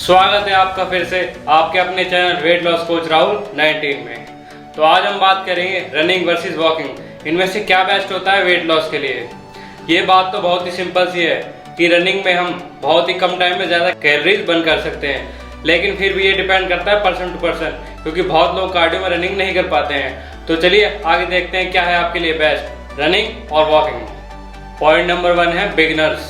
स्वागत है आपका फिर से आपके अपने channel weight loss coach Rahul 19 में। तो आज हम बात करेंगे रनिंग वर्सेस वॉकिंग, इनमें से क्या बेस्ट होता है वेट लॉस के लिए। ये बात तो बहुत ही सिंपल सी है कि रनिंग में हम बहुत ही कम टाइम में ज़्यादा कैलोरीज बर्न कर सकते हैं, लेकिन फिर भी ये डिपेंड करता है पर्सन टू पर्सन, क्योंकि बहुत लोग कार्डियो में रनिंग नहीं कर पाते हैं। तो चलिए आगे देखते हैं क्या है आपके लिए बेस्ट रनिंग और वॉकिंग। पॉइंट नंबर 1 है बिगिनर्स,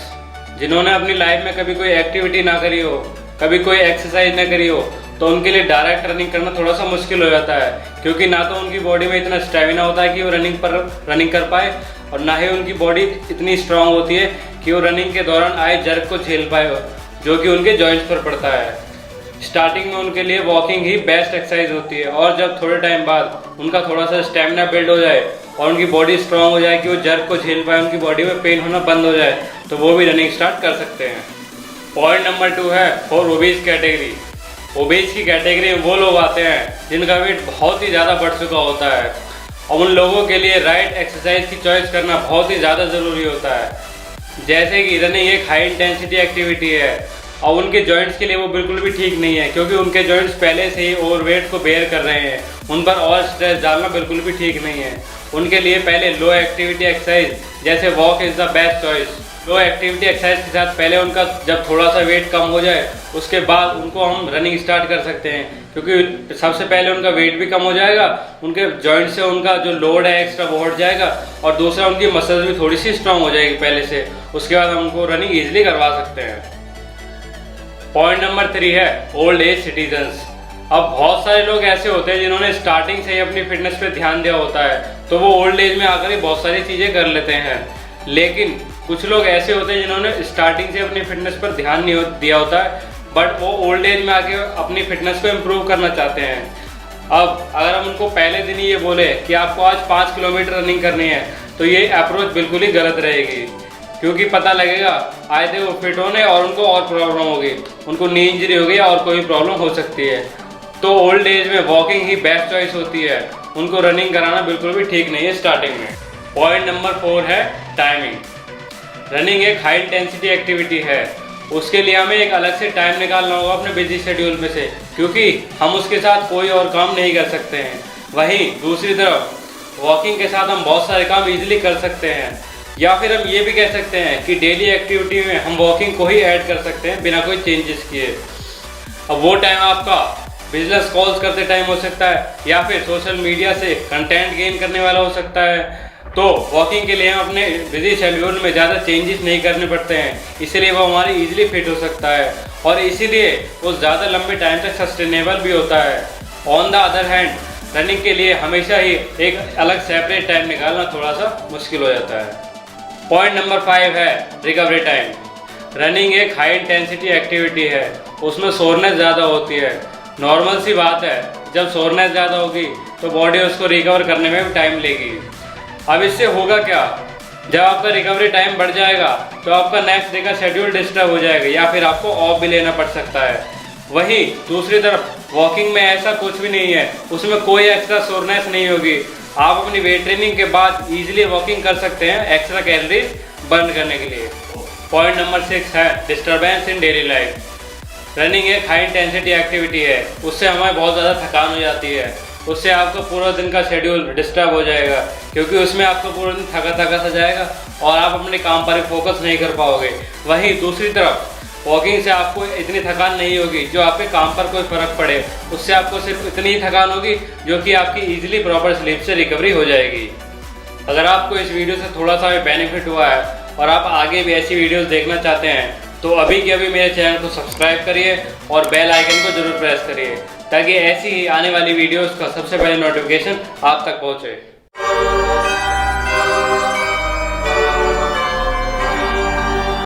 जिन्होंने अपनी लाइफ में कभी कोई एक्टिविटी ना करी हो, कभी कोई एक्सरसाइज ना करी हो, तो उनके लिए डायरेक्ट रनिंग करना थोड़ा सा मुश्किल हो जाता है, क्योंकि ना तो उनकी बॉडी में इतना स्टेमिना होता है कि वो रनिंग कर पाए, और ना ही उनकी बॉडी इतनी स्ट्रांग होती है कि वो रनिंग के दौरान आए जर्क को झेल पाए, जो कि उनके जॉइंट्स पर पड़ता है। स्टार्टिंग में उनके लिए वॉकिंग ही बेस्ट एक्सरसाइज होती है, और जब थोड़े टाइम बाद उनका थोड़ा सा स्टेमिना बिल्ड हो जाए और उनकी बॉडी स्ट्रांग हो जाए कि वो जर्क को झेल पाए, उनकी बॉडी में पेन होना बंद हो जाए, तो वो भी रनिंग स्टार्ट कर सकते हैं। पॉइंट नंबर 2 है फॉर ओबीज कैटेगरी। ओबीज की कैटेगरी में वो लोग आते हैं जिनका वेट बहुत ही ज़्यादा बढ़ चुका होता है, और उन लोगों के लिए राइट एक्सरसाइज की चॉइस करना बहुत ही ज़्यादा ज़रूरी होता है। जैसे कि रनिंग एक हाई इंटेंसिटी एक्टिविटी है, और उनके जॉइंट्स के लिए वो बिल्कुल भी ठीक नहीं है, क्योंकि उनके जॉइंट्स पहले से ही ओवरवेट को बेयर कर रहे हैं, उन पर और स्ट्रेस डालना बिल्कुल भी ठीक नहीं है। उनके लिए पहले लो एक्टिविटी एक्सरसाइज जैसे walk is the best choice. Low activity exercise के साथ पहले उनका जब थोड़ा सा वेट कम हो जाए, उसके बाद उनको हम रनिंग स्टार्ट कर सकते हैं, क्योंकि सबसे पहले उनका वेट भी कम हो जाएगा, उनके जॉइंट से उनका जो लोड है एक्स्ट्रा वो हट जाएगा, और दूसरा उनकी मसल्स भी थोड़ी सी स्ट्रांग हो जाएगी पहले से। उसके बाद हम उनको रनिंग ईजिली करवा सकते हैं। पॉइंट नंबर 3 है ओल्ड एज सिटीजन्स। अब बहुत सारे लोग ऐसे होते हैं जिन्होंने स्टार्टिंग से ही अपनी फिटनेस पे ध्यान दिया होता है, तो वो ओल्ड एज में आकर ही बहुत सारी चीज़ें कर लेते हैं। लेकिन कुछ लोग ऐसे होते हैं जिन्होंने स्टार्टिंग से अपनी फिटनेस पर ध्यान नहीं दिया होता है, बट वो ओल्ड एज में आके अपनी फिटनेस को इम्प्रूव करना चाहते हैं। अब अगर हम उनको पहले दिन ही ये बोले कि आपको आज 5 किलोमीटर रनिंग करनी है, तो ये अप्रोच बिल्कुल ही गलत रहेगी, क्योंकि पता लगेगा आए थे वो फिट होने और उनको और प्रॉब्लम होगी, उनको नी इंजरी होगी और कोई प्रॉब्लम हो सकती है। तो ओल्ड एज में वॉकिंग ही बेस्ट चॉइस होती है, उनको रनिंग कराना बिल्कुल भी ठीक नहीं है स्टार्टिंग में। पॉइंट नंबर 4 है टाइमिंग। रनिंग एक हाई इंटेंसिटी एक्टिविटी है, उसके लिए हमें एक अलग से टाइम निकालना होगा अपने बिजी शेड्यूल में से, क्योंकि हम उसके साथ कोई और काम नहीं कर सकते हैं। वहीं दूसरी तरफ वॉकिंग के साथ हम बहुत सारे काम इजीली कर सकते हैं, या फिर हम ये भी कह सकते हैं कि डेली एक्टिविटी में हम वॉकिंग को ही ऐड कर सकते हैं बिना कोई चेंजेस किए। अब वो टाइम आपका बिजनेस कॉल्स करते टाइम हो सकता है, या फिर सोशल मीडिया से कंटेंट गेन करने वाला हो सकता है। तो वॉकिंग के लिए हम अपने बिजी शेड्यूल में ज़्यादा चेंजेस नहीं करने पड़ते हैं, इसीलिए वो हमारी इजीली फिट हो सकता है, और इसीलिए वो ज़्यादा लंबे टाइम तक सस्टेनेबल भी होता है। On the other hand running के लिए हमेशा ही एक अलग सेपरेट टाइम निकालना थोड़ा सा मुश्किल हो जाता है। पॉइंट नंबर 5 है रिकवरी टाइम। रनिंग एक हाई इंटेंसिटी एक्टिविटी है, उसमें सोरनेस ज़्यादा होती है। नॉर्मल सी बात है, जब सोरनेस ज़्यादा होगी तो बॉडी उसको रिकवर करने में भी टाइम लेगी। अब इससे होगा क्या, जब आपका रिकवरी टाइम बढ़ जाएगा तो आपका नेक्स्ट डे का शेड्यूल डिस्टर्ब हो जाएगा, या फिर आपको ऑफ भी लेना पड़ सकता है। वहीं दूसरी तरफ वॉकिंग में ऐसा कुछ भी नहीं है, उसमें कोई एक्स्ट्रा सोरनेस नहीं होगी। आप अपनी वेट ट्रेनिंग के बाद इजीली वॉकिंग कर सकते हैं एक्स्ट्रा कैलोरीज बर्न करने के लिए। पॉइंट नंबर 6 है disturbance in daily life. Running एक हाई इंटेंसिटी एक्टिविटी है, उससे हमें बहुत ज़्यादा थकान हो जाती है, उससे आपका पूरा दिन का शेड्यूल डिस्टर्ब हो जाएगा, क्योंकि उसमें आपका पूरा दिन थका सा जाएगा और आप अपने काम पर फोकस नहीं कर पाओगे। वहीं दूसरी तरफ वॉकिंग से आपको इतनी थकान नहीं होगी जो आपके काम पर कोई फ़र्क पड़े, उससे आपको सिर्फ इतनी ही थकान होगी जो कि आपकी ईजिली प्रॉपर स्लीप से रिकवरी हो जाएगी। अगर आपको इस वीडियो से थोड़ा सा भी बेनिफिट हुआ है और आप आगे भी ऐसी वीडियोज़ देखना चाहते हैं, तो अभी के अभी मेरे चैनल को सब्सक्राइब करिए और बेल आइकन को जरूर प्रेस करिए, ताकि ऐसी ही आने वाली वीडियोस का सबसे पहले नोटिफिकेशन आप तक पहुंचे।